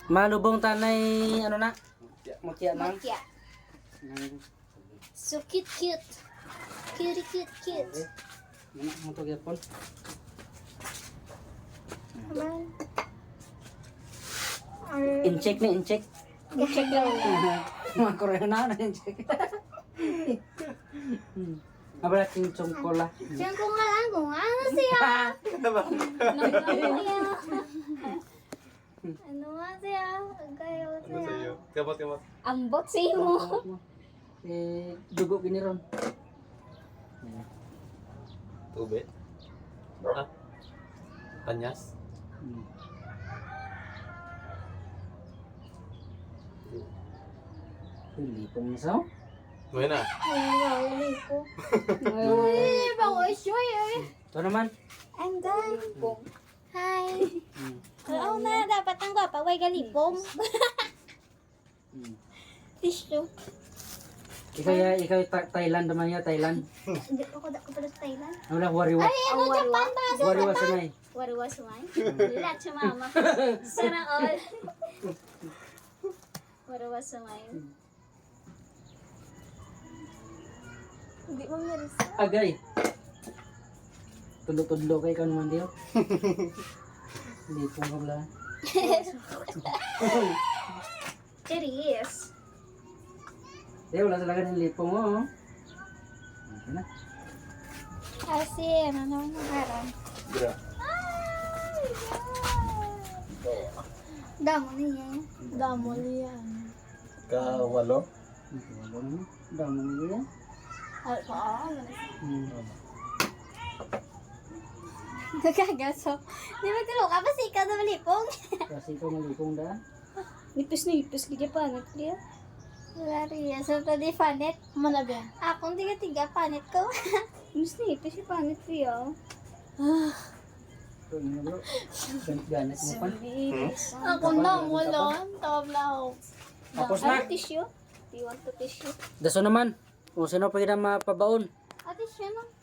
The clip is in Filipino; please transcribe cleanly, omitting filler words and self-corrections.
Malubong tanay, ano na? Mutya na. Mutya. So cute. Cute. Ano to gyapon? Aman. Incheck ni, incheck. I-check lang na. Mga Koreano na incheck. Abala ting chongkola. Diyan ko nga lang kung ano siya. Ano nga siya? Gayo siya. Kamot. Ambot siya mo. Dugo giniron. Tubig. Ha? Panyas? Lipong na sao? Ngayon na. Ay, ko. Ay, bawa siya eh. Ito naman. I'm done. Hi. Oo na, dapat ang gwapa. Way galipong. Tissue. Ikaw Thailand naman ya, Thailand. Hindi ako pala sa Thailand. Wala, wariwa. Ay, ano, Japan ba? Wariwa sanay. Wariwa sumay? Lahat sa mama. Sana all. Wariwa sumay. Hindi mo marisa. Agay. Tudlo-tudlo kay kan man diyo. Lipong ka bala. Cheers. Wala talaga ng lipong mo. Oh. Okay na. Kasi, ano naman yung harang? Gra. Damo niya. Damo niya. Kawalo? Wala naman. Damo nila yan. Ay, paano? Nagkagaso. Di ba tulog ka? Basta ikaw na malipong. Kasi ikaw malipong da. Nipis ka dyan panet niya. Wala rin. So, ito di panet. Malaga. Akong tiga-tiga panet ko. Mas nipis yung panet niya. Ito yun bro. Ganit mo pa. Ako na, mulon. Tawag na ako. Tapos na. Tissue? Do you want to tissue? Daso naman. Kung sino pa kita mapabaon. Tissue na.